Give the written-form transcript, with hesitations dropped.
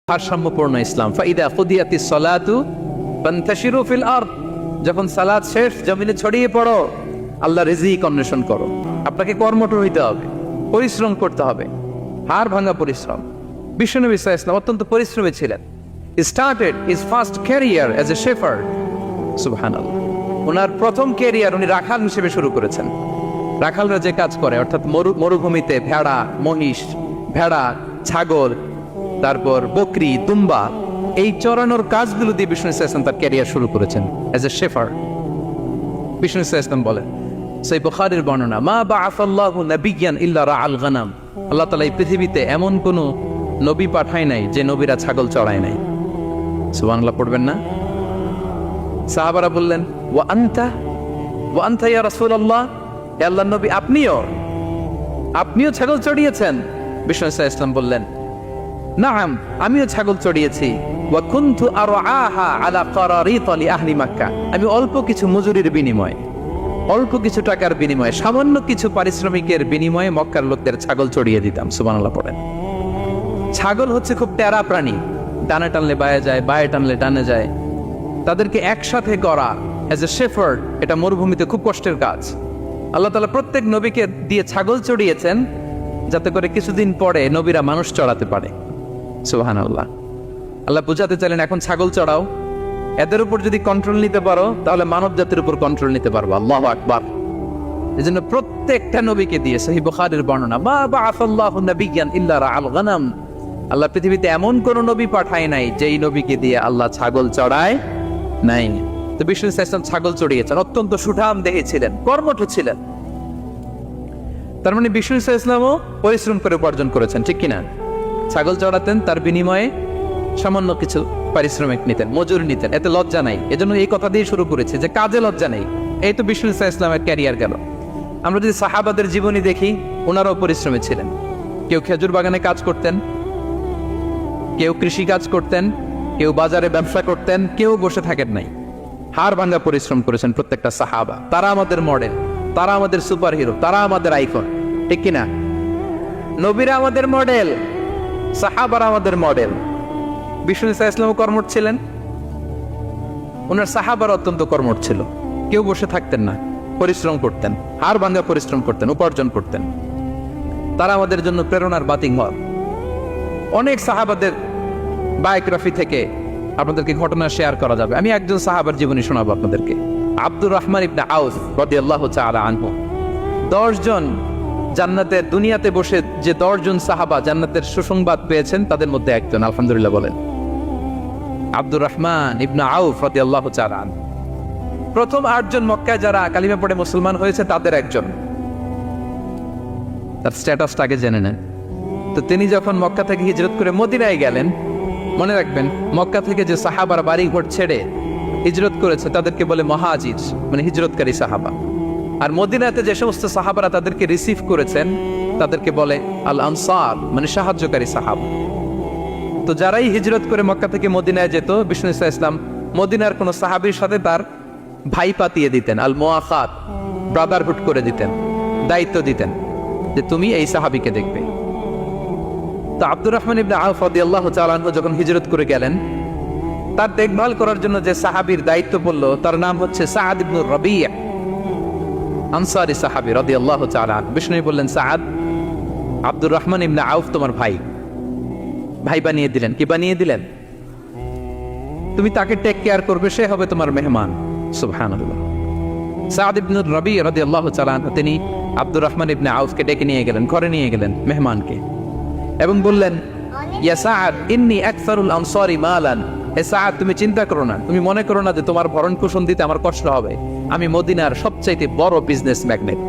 ভারসাম্যপূর্ণ ইসলাম। ফাইদা কুদিয়াতিস সালাতু ফান্তাশিরু ফিল আরদ, যখন সালাত শেষ জমিনে ছড়িয়ে পড়ো, আল্লাহ রিজিক অন্বেষণ করো। আপনাকে কর্মঠ হইতে হবে, পরিশ্রম করতে হবে, হাড় ভাঙা পরিশ্রম। বিশ্বনবী সাল্লাল্লাহু আলাইহি ওয়াসাল্লাম অত্যন্ত পরিশ্রমী ছিলেন। He started his first career as a shepherd. সুবহানাল্লাহ। ওনার প্রথম ক্যারিয়ার উনি রাখাল হিসেবে শুরু করেছেন। রাখালরা যে কাজ করে, অর্থাৎ মরুভূমিতে ভেড়া, মহিষ, ভেড়া, ছাগল, তারপর বকরি, দুম্বা, এই চরানোর কাজগুলো দিয়ে বিষ্ণু ইসলাম তার ক্যারিয়ার শুরু করেছেন এজ এ শেফার্ড। বিষ্ণু ইসলাম বলেন, সেই বুখারীর বর্ণনা, মা বাআসাল্লাহু নাবিয়্যান ইল্লা রাআল গানাম, আল্লাহ তাআলা এই পৃথিবীতে এমন কোন নবী পাঠায় নাই যে নবীরা ছাগল চড়ায় নাই। সুবহানাল্লাহ পড়বেন না? সাহাবারা বললেন, ওয়া আনতা ইয়া রাসূলুল্লাহ, হে আল্লাহর নবী, আপনিও ছাগল চড়িয়েছেন? বিষ্ণু ইসলাম বললেন, নাআম, আমিও ছাগল চড়িয়েছি। ওয়া কুনতু আরআহা আলা কারারিত লি আহলি মক্কা, আমি অল্প কিছু মজুরির বিনিময়ে, অল্প কিছু টাকার বিনিময়ে, সামান্য কিছু পারিশ্রমিকের বিনিময়ে মক্কার লোকদের ছাগল চড়িয়ে দিতাম। সুবহানাল্লাহ পড়েন। ছাগল হচ্ছে খুব টেরা প্রাণী, ডানে টানলে বায়ে যায়, বায়ে টানলে ডানে যায়। তাদেরকে একসাথে করা এজ এ শেফার্ড, এটা মরুভূমিতে খুব কষ্টের কাজ। আল্লাহ তাআলা প্রত্যেক নবীকে দিয়ে ছাগল চড়িয়েছেন যাতে করে কিছুদিন পরে নবীরা মানুষ চড়াতে পারে। সুবহানাল্লাহ। আল্লাহ বুঝাতে চাইলেন, এখন ছাগল চড়াও, এদের উপর যদি কন্ট্রোল নিতে পারো তাহলে মানব জাতির উপর কন্ট্রোল নিতে পারবো। আল্লাহু আকবার। এজন্য প্রত্যেকটা নবীকে দিয়ে, সহিহ বুখারীর বর্ণনা, মা বাআসাল্লাহু নাবিয়্যান ইল্লা রাআল গানাম, আল্লাহ পৃথিবীতে এমন কোন নবী পাঠায় নাই যেই নবীকে দিয়ে আল্লাহ ছাগল চড়ায় নাই। তো বিষ্ণু ইসলাম ছাগল চড়িয়েছেন, অত্যন্ত সুঠাম দেহে ছিলেন, কর্মঠ ছিলেন। তার মানে বিষ্ণু ইসলামও পরিশ্রম করে উপার্জন করেছেন, ঠিক কিনা? ছাগল চড়াতেন, তার বিনিময়ে সামান্য কিছু পারিশ্রমিক নিতেন, মজুরি নিতেন, এতে লজ্জা নাই। এজন্য এই কথা দিয়ে শুরু করেছে যে কাজে লজ্জা নেই। এই তো বিষ্ণু ইসলামের ক্যারিয়ার গেল। আমরা যদি সাহাবাদের জীবনী দেখি, ওনারাও পরিশ্রমী ছিলেন। কেউ খেজুর বাগানে কাজ করতেন, কেউ কৃষি কাজ করতেন, কেউ বাজারে ব্যবসা করতেন, কেউ বসে থাকেন নাই। হাড় ভাঙা পরিশ্রম করেছেন প্রত্যেকটা সাহাবা। তারা আমাদের মডেল, তারা আমাদের সুপার হিরো, তারা আমাদের আইকন, ঠিক কিনা? নবীরা আমাদের মডেল, সাহাবারা আমাদের মডেল। বিষ্ণু ইসলামও কর্মঠ ছিলেন, ওনার সাহাবারা অত্যন্ত কর্মঠ ছিল। কেউ বসে থাকতেন না, পরিশ্রম করতেন, হাড় ভাঙা পরিশ্রম করতেন, উপার্জন করতেন। তারা আমাদের জন্য প্রেরণার বাতিঘর। অনেক সাহাবাদের বায়োগ্রাফি থেকে আপনাদেরকে ঘটনা শেয়ার করা যাবে। আমি একজন সাহাবার জীবনী শোনাবো আপনাদেরকে। আব্দুর রহমান ইবনে আউফ রাদিয়াল্লাহু তাআলা আনহু, 10 জন জান্নাতের, দুনিয়াতে বসে যে 10 জন সাহাবা জান্নাতের সুসংবাদ পেয়েছেন তাদের মধ্যে একজন। আলহামদুলিল্লাহ বলেন। আব্দুর রহমান ইবনে আউফ রাদিয়াল্লাহু তাআলা আনহু প্রথম 8 জন মক্কায় যারা কালিমা পড়ে মুসলমান হয়েছে তাদের একজন। তার স্ট্যাটাসটা আগে জেনে নেন। তো তিনি যখন মক্কা থেকে হিজরত করে মদিনায় গেলেন, মনে রাখবেন, মক্কা থেকে যে সাহাবারা বাড়ি ঘর ছেড়ে হিজরত করেছে তাদেরকে বলে মুহাজির, মানে হিজরতকারী সাহাবা। আর মদিনাতে যে সমস্ত সাহাবারা তাদেরকে রিসিভ করেছেন তাদেরকে বলে আল আনসার, মানে সাহায্যকারী সাহাবা। তো যারাই হিজরত করে মক্কা থেকে মদিনায় যেত, বিষ্ণু ইসলাম মদিনার কোন সাহাবীর সাথে তার ভাই পাতিয়ে দিতেন, আল মুআখাত, ব্রাদারহুড করে দিতেন, দায়িত্ব দিতেন যে তুমি এই সাহাবীকে দেখবে। তো আব্দুর রহমান ইবনে আউফ রাদিয়াল্লাহু তাআলা আনহু যখন হিজরত করে গেলেন, তার দেখভাল করার জন্য যে সাহাবীর দায়িত্ব পড়ল তার নাম হচ্ছে সাআদ ইবনে রাবি', আনসারী সাহাবী রাদিয়াল্লাহু তাআলা। বিষ্ণু বললেন, সাআদ, আব্দুর রহমান ইবনে আউফ তোমার ভাই, ভাই বানিয়ে দিলেন। কি বানিয়ে দিলেন? তুমি তাকে টেক কেয়ার করবে, সে হবে তোমার মেহমান। সুবহানাল্লাহ। সাআদ ইবনে রাবি' রাদিয়াল্লাহু তাআলা তিনি আব্দুর রহমান ইবনে আউফকে ডেকে নিয়ে গেলেন, ঘরে নিয়ে গেলেন মেহমানকে, এবং বললেন, ইয়া সাআদ ইন্নী আকসারুল আনসারি মালান, হে সাআদ, তুমি চিন্তা করো না, তুমি মনে করো না যে তোমার ভরণ পোষণ দিতে আমার কষ্ট হবে। আমি মদিনার সবচাইতে বড় বিজনেস ম্যাগনেট।